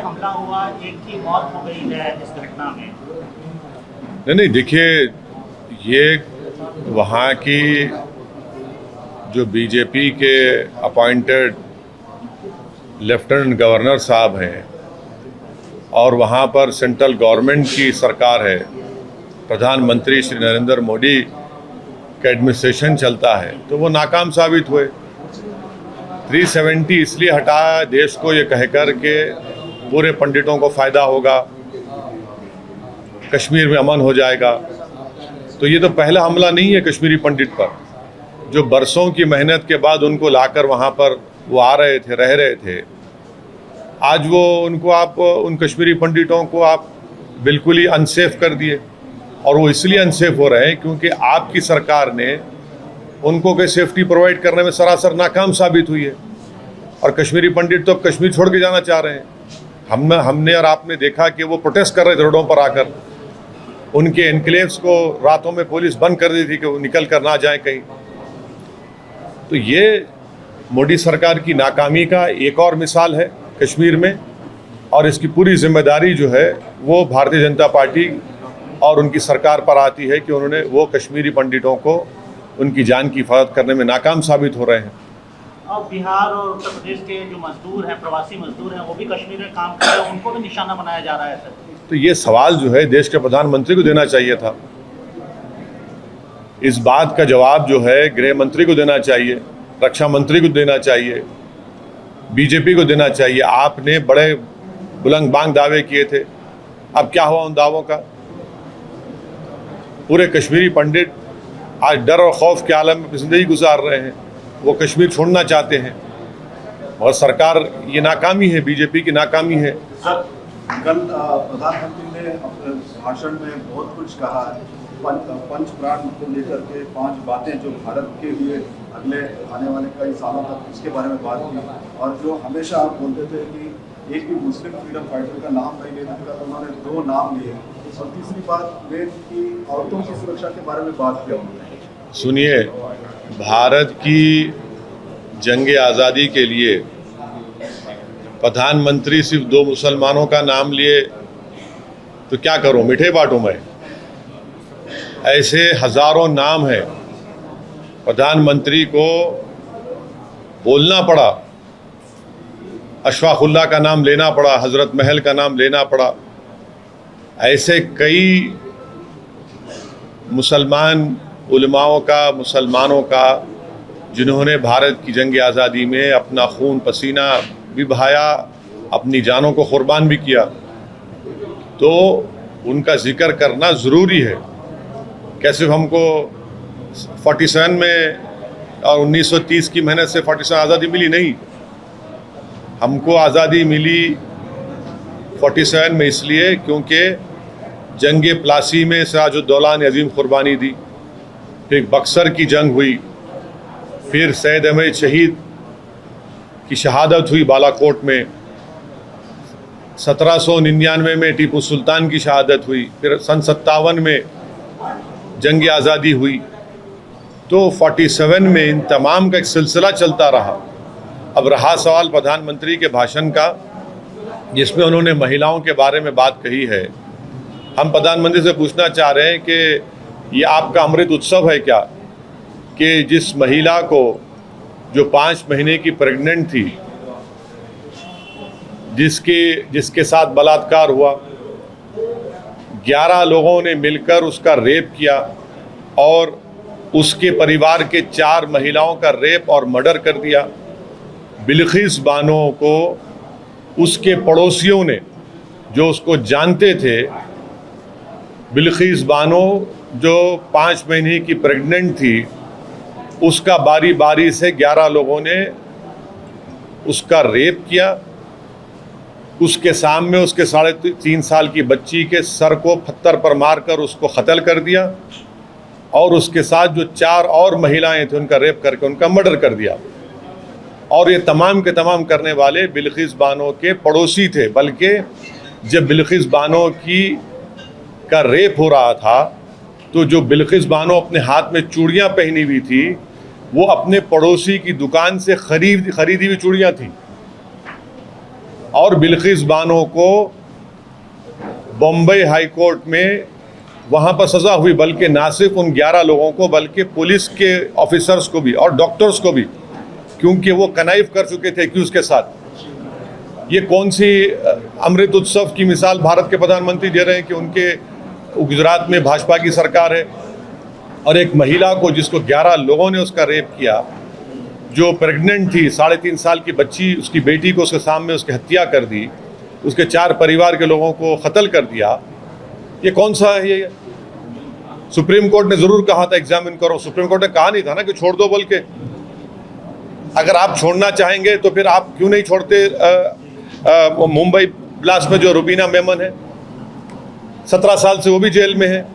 हमला हुआ, एक की मौत हो गई है इस घटना में। नहीं देखिए, ये वहाँ की जो बीजेपी के अपॉइंटेड लेफ्टिनेंट गवर्नर साहब हैं और वहाँ पर सेंट्रल गवर्नमेंट की सरकार है, प्रधानमंत्री श्री नरेंद्र मोदी का एडमिनिस्ट्रेशन चलता है, तो वो नाकाम साबित हुए। 370 इसलिए हटाया देश को ये कहकर के पूरे पंडितों को फ़ायदा होगा, कश्मीर में अमन हो जाएगा। तो ये तो पहला हमला नहीं है कश्मीरी पंडित पर, जो बरसों की मेहनत के बाद उनको लाकर वहाँ पर वो आ रहे थे, रह रहे थे। आज वो उनको आप उन कश्मीरी पंडितों को आप बिल्कुल ही अनसेफ कर दिए, और वो इसलिए अनसेफ हो रहे हैं क्योंकि आपकी सरकार ने उनको कोई सेफ्टी प्रोवाइड करने में सरासर नाकाम साबित हुई है। और कश्मीरी पंडित तो अब कश्मीर छोड़ के जाना चाह रहे हैं। हमने और आपने देखा कि वो प्रोटेस्ट कर रहे थे रोडों पर आकर, उनके एनक्लेव्स को रातों में पुलिस बंद कर दी थी कि वो निकल कर ना जाए कहीं। तो ये मोदी सरकार की नाकामी का एक और मिसाल है कश्मीर में, और इसकी पूरी जिम्मेदारी जो है वो भारतीय जनता पार्टी और उनकी सरकार पर आती है कि उन्होंने वो कश्मीरी पंडितों को उनकी जान की हिफाजत करने में नाकाम साबित हो रहे हैं। और बिहार और उत्तर प्रदेश के जो मजदूर हैं, प्रवासी मजदूर हैं, वो भी कश्मीर में काम कर रहे हैं, उनको भी निशाना बनाया जा रहा है सर। तो ये सवाल जो है देश के प्रधानमंत्री को देना चाहिए था। इस बात का जवाब जो है गृह मंत्री को देना चाहिए, रक्षा मंत्री को देना चाहिए, बीजेपी को देना चाहिए। आपने बड़े बुलंद बांग दावे किए थे, अब क्या हुआ उन दावों का? पूरे कश्मीरी पंडित आज डर और खौफ के आलम में जिंदगी गुजार रहे हैं, वो कश्मीर छोड़ना चाहते हैं, और सरकार ये नाकामी है, बीजेपी की नाकामी है। सर, कल प्रधानमंत्री ने अपने भाषण में बहुत कुछ कहा है, पंच प्राण को लेकर के 5 बातें जो भारत के लिए अगले आने वाले कई सालों तक उसके बारे में बात की, और जो हमेशा आप बोलते थे कि एक भी मुस्लिम फ्रीडम फाइटर का नाम नहीं लेना था, तो उन्होंने 2 नाम लिए, और तीसरी बात मेन की औरतों की सुरक्षा के बारे में बात किया उन्होंने। सुनिए, भारत की जंग आज़ादी के लिए प्रधानमंत्री सिर्फ 2 मुसलमानों का नाम लिए तो क्या करूं, मिठे बांटूं मैं? ऐसे हजारों नाम हैं। प्रधानमंत्री को बोलना पड़ा, अशफाकुल्लाह का नाम लेना पड़ा, हजरत महल का नाम लेना पड़ा। ऐसे कई मुसलमान उलमाओं का, मुसलमानों का, जिन्होंने भारत की जंग आज़ादी में अपना खून पसीना भी बहाया, अपनी जानों को कुर्बान भी किया, तो उनका जिक्र करना ज़रूरी है। कैसे हमको 47 में और 1930 की मेहनत से 47 आज़ादी मिली? नहीं, हमको आज़ादी मिली 47 में इसलिए क्योंकि जंग प्लासी में सिराजुद्दौला ने अजीम कुर्बानी दी, फिर बक्सर की जंग हुई, फिर सैयद अहमद शहीद की शहादत हुई बालाकोट में, 1799 में टीपू सुल्तान की शहादत हुई, फिर सन 57 में जंग आज़ादी हुई। तो 47 में इन तमाम का एक सिलसिला चलता रहा। अब रहा सवाल प्रधानमंत्री के भाषण का, जिसमें उन्होंने महिलाओं के बारे में बात कही है। हम प्रधानमंत्री से पूछना चाह रहे हैं कि ये आपका अमृत उत्सव है क्या, कि जिस महिला को जो 5 महीने की प्रेग्नेंट थी, जिसके साथ बलात्कार हुआ, 11 लोगों ने मिलकर उसका रेप किया और उसके परिवार के 4 महिलाओं का रेप और मर्डर कर दिया। बिल्किस बानो को उसके पड़ोसियों ने, जो उसको जानते थे, बिल्किस बानो जो 5 महीने की प्रेग्नेंट थी, उसका बारी बारी से 11 लोगों ने उसका रेप किया। उसके सामने उसके 3.5 साल की बच्ची के सर को पत्थर पर मारकर उसको कत्ल कर दिया, और उसके साथ जो 4 और महिलाएं थी उनका रेप करके उनका मर्डर कर दिया। और ये तमाम के तमाम करने वाले बिल्किस बानो के पड़ोसी थे। बल्कि जब बिल्किस बानो का रेप हो रहा था, तो जो बिल्किस बानो अपने हाथ में चूड़ियाँ पहनी हुई थी, वो अपने पड़ोसी की दुकान से खरीदी हुई चूड़ियाँ थी। और बिल्किस बानो को बम्बई हाई कोर्ट में वहाँ पर सज़ा हुई, बल्कि ना सिर्फ उन 11 लोगों को बल्कि पुलिस के ऑफिसर्स को भी और डॉक्टर्स को भी, क्योंकि वो कनाइफ कर चुके थे एक्यूज के साथ। ये कौन सी अमृत उत्सव की मिसाल भारत के प्रधानमंत्री दे रहे हैं कि उनके गुजरात में भाजपा की सरकार है और एक महिला को जिसको 11 लोगों ने उसका रेप किया, जो प्रेग्नेंट थी, 3.5 साल की बच्ची, उसकी बेटी को उसके सामने उसकी हत्या कर दी, उसके 4 परिवार के लोगों को कत्ल कर दिया। ये कौन सा है ये? सुप्रीम कोर्ट ने ज़रूर कहा था एग्जामिन करो, सुप्रीम कोर्ट ने कहा नहीं था ना कि छोड़ दो बोल के। अगर आप छोड़ना चाहेंगे तो फिर आप क्यों नहीं छोड़ते मुंबई ब्लास्ट में जो रुबीना मेमन है, 17 साल से वो भी जेल में है।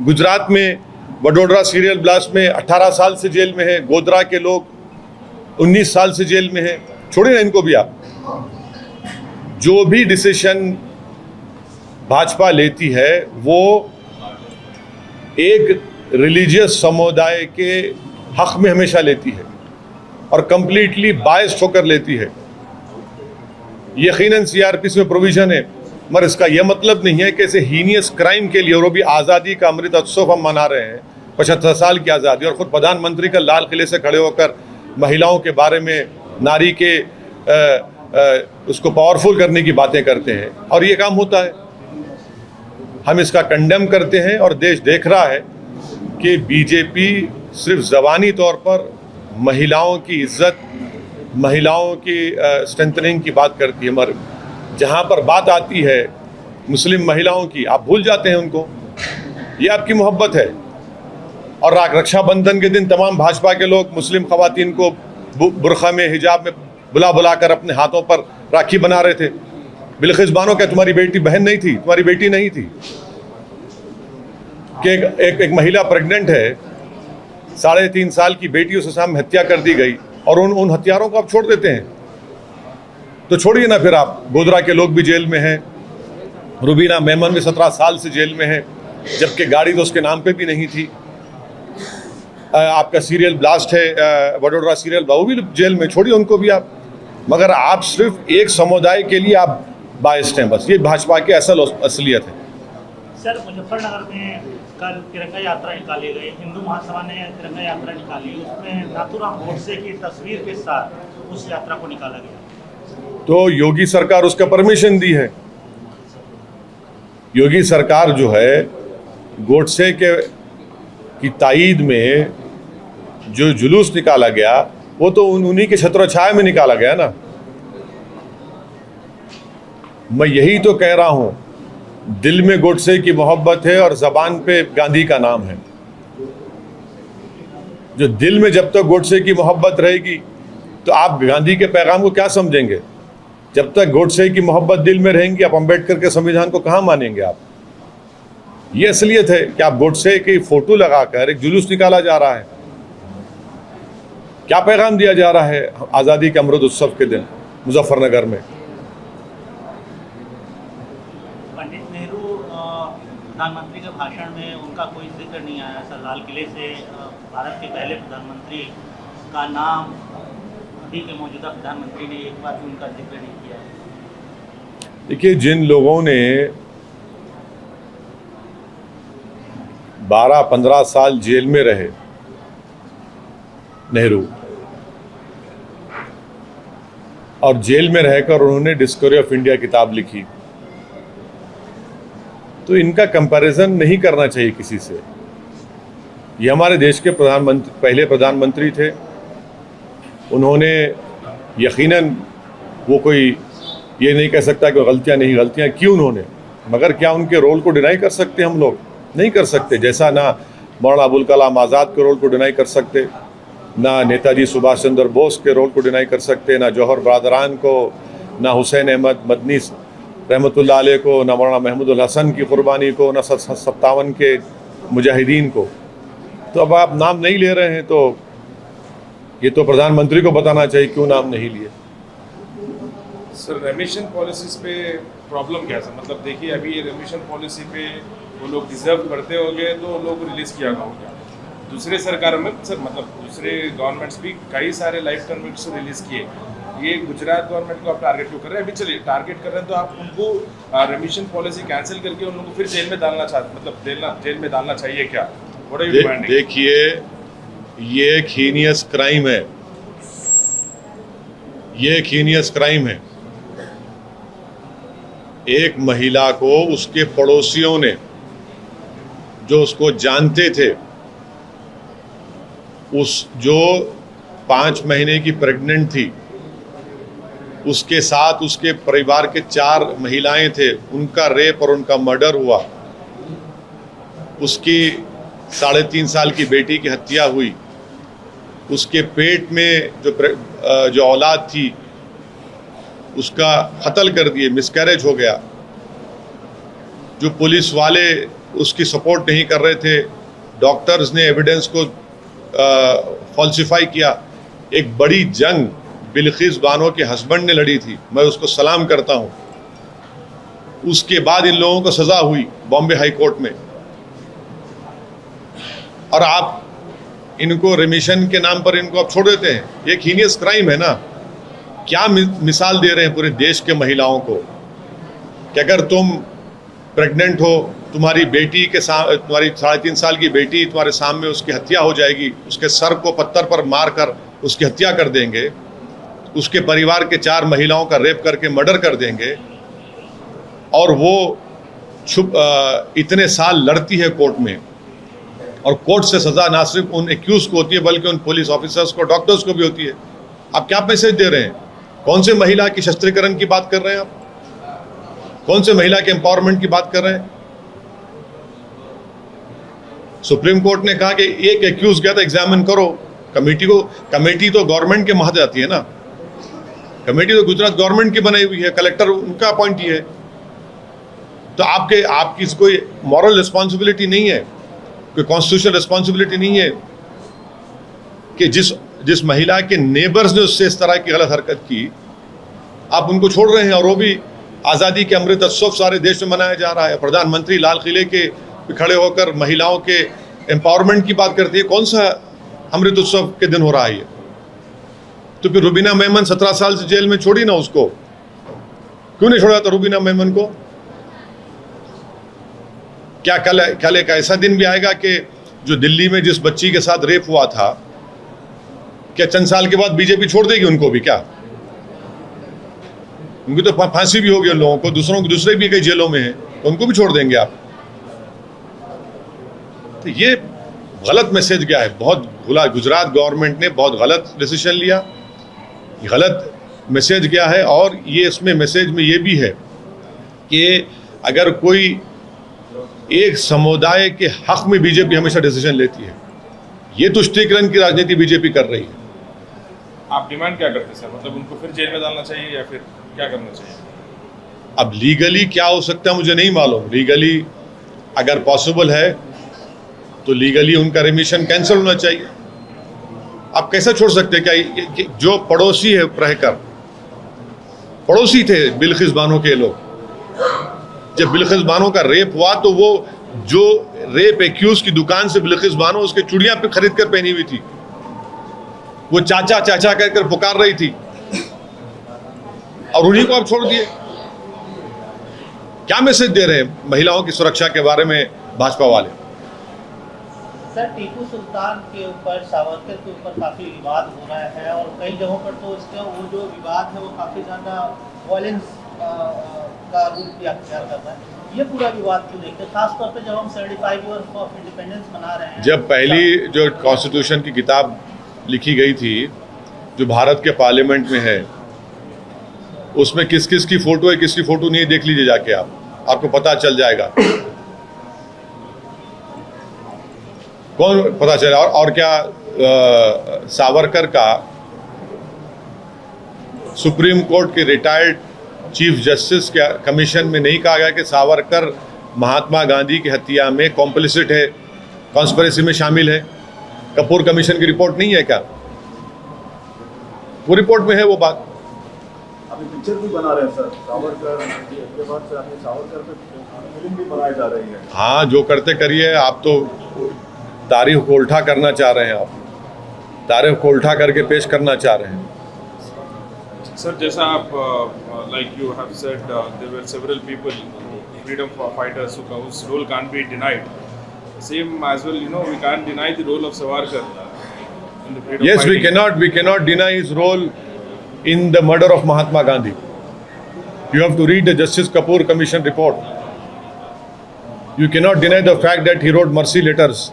गुजरात में वडोदरा सीरियल ब्लास्ट में 18 साल से जेल में है। गोधरा के लोग 19 साल से जेल में है। छोड़िए ना इनको भी आप। जो भी डिसीजन भाजपा लेती है वो एक रिलीजियस समुदाय के हक में हमेशा लेती है और कंप्लीटली बायस्ड होकर लेती है। यकीनन सीआरपीसी में प्रोविजन है, मगर इसका यह मतलब नहीं है कि ऐसे हीनियस क्राइम के लिए, और वो भी आज़ादी का अमृत उत्सव हम मना रहे हैं, 75 साल की आज़ादी, और खुद प्रधानमंत्री का लाल किले से खड़े होकर महिलाओं के बारे में, नारी के उसको पावरफुल करने की बातें करते हैं, और ये काम होता है। हम इसका कंडेम करते हैं और देश देख रहा है कि बीजेपी सिर्फ ज़बानी तौर पर महिलाओं की इज्जत, महिलाओं की स्ट्रेंथनिंग की बात करती है, मगर जहाँ पर बात आती है मुस्लिम महिलाओं की, आप भूल जाते हैं उनको। ये आपकी मोहब्बत है। और रक्षाबंधन के दिन तमाम भाजपा के लोग मुस्लिम खवातीन को बुरखा में, हिजाब में बुला बुलाकर अपने हाथों पर राखी बना रहे थे। बिल्किस बानो क्या तुम्हारी बेटी बहन नहीं थी? तुम्हारी बेटी नहीं थी कि एक महिला प्रेग्नेंट है, 3.5 साल की बेटी, उसके सामने हत्या कर दी गई, और उन हत्यारों को आप छोड़ देते हैं। तो छोड़िए ना फिर आप। गोधरा के लोग भी जेल में हैं, रुबीना मेमन भी 17 साल से जेल में है, जबकि गाड़ी तो उसके नाम पे भी नहीं थी। आपका सीरियल ब्लास्ट है, वडोदरा सीरियल, वो भी जेल में, छोड़िए उनको भी आप। मगर आप सिर्फ एक समुदाय के लिए आप बायस्ड हैं, बस। ये भाजपा की असलियत है। सर, मुजफ्फरनगर में कल तिरंगा यात्रा निकाली गई, हिंदू महासभा ने तिरंगा यात्रा निकाली, उसमें नाथूराम गोडसे की तस्वीर के साथ उस यात्रा को निकाला गया। तो योगी सरकार उसका परमिशन दी है। योगी सरकार जो है गोडसे की ताईद में जो जुलूस निकाला गया, वो तो उन्हीं के छत्र छाया में निकाला गया ना। मैं यही तो कह रहा हूं, दिल में गोडसे की मोहब्बत है और जबान पे गांधी का नाम है। जो दिल में जब तक गोडसे की मोहब्बत रहेगी तो आप गांधी के पैगाम को क्या समझेंगे? जब तक गोडसे की मोहब्बत दिल में रहेंगी, आप अंबेडकर के संविधान को कहां मानेंगे आप? ये असलियत है कि आप गोडसे की फोटो लगाकर एक जुलूस निकाला जा रहा है। क्या पैगाम दिया जा रहा है आज़ादी के अमृत उत्सव के दिन मुजफ्फरनगर में? पंडित नेहरू प्रधानमंत्री के भाषण में उनका कोई जिक्र नहीं आया। सर, लाल किले से भारत के पहले प्रधानमंत्री का नाम अभी के मौजूदा प्रधानमंत्री ने एक बार भी उनका जिक्र नहीं किया है। देखिए, जिन लोगों ने 12-15 साल जेल में रहे, नेहरू, और जेल में रहकर उन्होंने डिस्कवरी ऑफ इंडिया किताब लिखी, तो इनका कंपैरिजन नहीं करना चाहिए किसी से। ये हमारे देश के पहले प्रधानमंत्री थे। उन्होंने यकीनन, वो कोई ये नहीं कह सकता कि गलतियां की उन्होंने, मगर क्या उनके रोल को डिनाई कर सकते हम लोग? नहीं कर सकते। जैसा ना मौलाना अबुल कलाम आज़ाद के रोल को डिनाई कर सकते, ना नेताजी सुभाष चंद्र बोस के रोल को डिनाई कर सकते, ना जौहर बरदरान को, ना हुसैन अहमद मदनी रहमतुल्लाह अलैह को, ना मौलाना महमूदुल हसन की कुर्बानी को, ना 57 के मुजाहिदीन को। तो अब आप नाम नहीं ले रहे हैं, तो ये तो प्रधानमंत्री को बताना चाहिए क्यों नाम नहीं लिए। सर, रेमिशन पॉलिसीज पे प्रॉब्लम क्या है? मतलब देखिए, अभी ये रेमिशन पॉलिसी पे वो लोग डिजर्व करते होंगे तो लोग रिलीज़ किया होगा। दूसरे सरकारों में सर, मतलब दूसरे गवर्नमेंट्स भी कई सारे लाइफ कन्विक्ट्स रिलीज़ किए, ये गुजरात गवर्नमेंट को आप टारगेट क्यों कर रहे हैं? अभी चलिए टारगेट कर रहे हैं तो आप उनको रेमिशन पॉलिसी कैंसिल करके उन लोगों को फिर जेल में डालना चाहते, मतलब जेल में डालना चाहिए क्या? What are you demanding? देखिए, ये एक हीनियस क्राइम है, ये एक हीनियस क्राइम है। एक महिला को उसके पड़ोसियों ने, जो उसको जानते थे, जो 5 महीने की प्रेग्नेंट थी, उसके साथ उसके परिवार के 4 महिलाएं थे, उनका रेप और उनका मर्डर हुआ। उसकी 3.5 साल की बेटी की हत्या हुई। उसके पेट में जो औलाद थी उसका कत्ल कर दिए, मिसकैरेज हो गया। जो पुलिस वाले उसकी सपोर्ट नहीं कर रहे थे, डॉक्टर्स ने एविडेंस को फॉल्सिफाई किया। एक बड़ी जंग बिल्किस बानो के हस्बैंड ने लड़ी थी, मैं उसको सलाम करता हूं। उसके बाद इन लोगों को सजा हुई बॉम्बे हाई कोर्ट में, और आप इनको रिमिशन के नाम पर इनको आप छोड़ देते हैं। ये एक हीनियस क्राइम है ना। क्या मिसाल दे रहे हैं पूरे देश के महिलाओं को कि अगर तुम प्रेग्नेंट हो, तुम्हारी बेटी के तुम्हारी 3.5 साल की बेटी तुम्हारे सामने, उसकी हत्या हो जाएगी, उसके सर को पत्थर पर मारकर उसकी हत्या कर देंगे, उसके परिवार के 4 महिलाओं का रेप करके मर्डर कर देंगे, और वो इतने साल लड़ती है कोर्ट में, और कोर्ट से सज़ा ना सिर्फ उन एक्यूज को होती है बल्कि उन पुलिस ऑफिसर्स को, डॉक्टर्स को भी होती है। आप क्या मैसेज दे रहे हैं? कौन से महिला की शस्त्रीकरण की बात कर रहे हैं आप? कौन से महिला के एम्पावरमेंट की बात कर रहे हैं? सुप्रीम कोर्ट ने कहा कि एक एक्यूज गया था, एग्जामिन करो। कमेटी तो गवर्नमेंट के महत आती है ना। कमेटी तो गुजरात गवर्नमेंट की बनाई हुई है, कलेक्टर उनका अपॉइंटी है। तो आपकी कोई मॉरल रिस्पॉन्सिबिलिटी नहीं है, कोई कॉन्स्टिट्यूशनल रिस्पॉन्सिबिलिटी नहीं है कि जिस महिला के नेबर्स ने उससे इस तरह की गलत हरकत की, आप उनको छोड़ रहे हैं। और वो भी आज़ादी के अमृत उत्सव सारे देश में मनाया जा रहा है। प्रधानमंत्री लाल किले के खड़े होकर महिलाओं के एम्पावरमेंट की बात करती है। कौन सा अमृत उत्सव के दिन हो रहा है ये? तो फिर रुबीना मेमन 17 साल से जेल में छोड़ी ना, उसको क्यों नहीं छोड़ा था रुबीना मेमन को? क्या कल एक ऐसा दिन भी आएगा कि जो दिल्ली में जिस बच्ची के साथ रेप हुआ था, क्या चंद साल के बाद बीजेपी छोड़ देगी उनको भी? क्या उनकी तो फांसी भी होगी उन लोगों को, दूसरे भी कई जेलों में हैं, तो उनको भी छोड़ देंगे आप? तो ये गलत मैसेज गया है। गुजरात गवर्नमेंट ने बहुत गलत डिसीजन लिया, गलत मैसेज गया है। और ये इसमें मैसेज में ये भी है कि अगर कोई एक समुदाय के हक में बीजेपी हमेशा डिसीजन लेती है, ये तुष्टीकरण की राजनीति बीजेपी कर रही है। आप डिमांड क्या करते हैं सर? मतलब उनको फिर जेल में डालना चाहिए या फिर क्या करना चाहिए? अब लीगली क्या हो सकता है मुझे नहीं मालूम। लीगली अगर पॉसिबल है तो लीगली उनका रिमिशन कैंसिल होना चाहिए। आप कैसे छोड़ सकते हैं? क्या जो पड़ोसी है, रहकर पड़ोसी थे बिल्किस बानो के लोग, जब बिल्किस बानो का रेप हुआ तो वो जो रेप एक्यूज की दुकान से बिल्किस बानो उसके चूड़ियां पे खरीद कर पहनी हुई थी, वो चाचा चाचा कहकर पुकार रही थी, और उन्हीं को आप छोड़ दिए। क्या मैसेज दे रहे हैं महिलाओं की सुरक्षा के बारे में भाजपा वाले? सर, टीपू सुल्तान के ऊपर, सावरकर के ऊपर काफ़ी विवाद हो रहा है, और कई जगहों पर तो इसका वो जो विवाद है वो काफ़ी ज़्यादा वॉयलेंस का रूप भी अख्तियार कर रहा है। ये पूरा विवाद क्यों देखते हैं, खासतौर पे जब हम 75 ईयर्स ऑफ इंडिपेंडेंस मना रहे हैं? जब पहली जो कॉन्स्टिट्यूशन की किताब लिखी गई थी, जो भारत के पार्लियामेंट में है, उसमें किस किस की फोटो है, किसकी फोटो नहीं है, देख लीजिए जाके आपको पता चल जाएगा कौन पता चला। और क्या सावरकर का सुप्रीम कोर्ट के रिटायर्ड चीफ जस्टिस के कमीशन में नहीं कहा गया कि सावरकर महात्मा गांधी की हत्या में कॉम्प्लिसिट है, कॉन्स्पिरेसी में शामिल है? कपूर कमीशन की रिपोर्ट नहीं है क्या? वो रिपोर्ट में है वो बात। अभी पिक्चर भी बना रहे हैं सर सावरकर के बाद से, अभी सावरकर पे फिल्म भी बनाई जा रही है। हाँ, जो करते करिए। आप तो तारीख को उल्टा करना चाह रहे हैं, आप तारीख को उल्टा करके पेश करना चाह रहे हैं। सर जैसा आप like you have said there were several people freedom fighters whose role can't be denied. Same as well, you know, we can't deny the role of Savarkar in the freedom Yes, fighting. we cannot deny his role in the murder of Mahatma Gandhi. You have to read the Justice Kapoor Commission report. You cannot deny the fact that he wrote mercy letters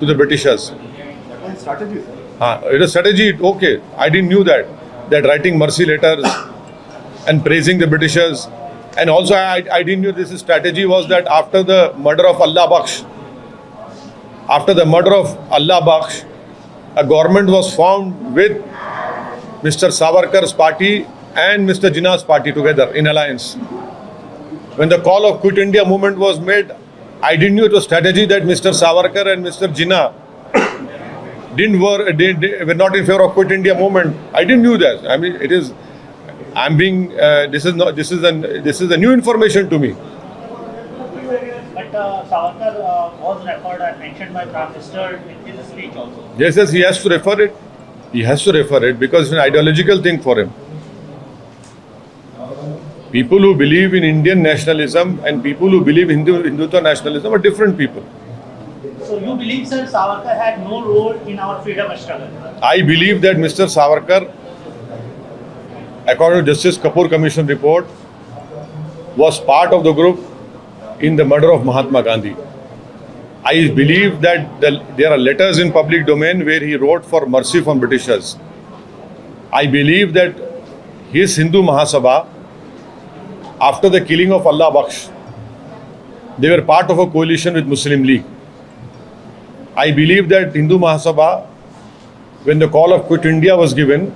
to the Britishers. That was strategy, sir. It is strategy, okay. I didn't knew that writing mercy letters and praising the Britishers. And also I didn't know this strategy was that after the murder of Allah Bakhsh, a government was formed with Mr. Savarkar's party and Mr. Jinnah's party together in alliance. When the call of Quit India movement was made, I didn't know it was strategy that Mr. Savarkar and Mr. Jinnah were not in favor of Quit India movement. I didn't know that. I mean, it is. I'm being. This is a new information to me. But Savarkar was referred and mentioned by Prime Minister in the speech also. Yes, he has to refer it. He has to refer it because it's an ideological thing for him. People who believe in Indian nationalism and people who believe in Hindutva nationalism are different people. So you believe, sir, Savarkar had no role in our freedom struggle? I believe that Mr. Savarkar, according to Justice Kapoor Commission report, was part of the group in the murder of Mahatma Gandhi. I believe that there are letters in public domain where he wrote for mercy from Britishers. I believe that his Hindu Mahasabha, after the killing of Allah Bakhsh, they were part of a coalition with Muslim League. I believe that Hindu Mahasabha, when the call of Quit India was given,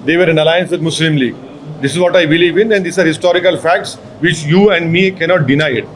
they were in alliance with Muslim League. This is what I believe in, and these are historical facts which you and me cannot deny it.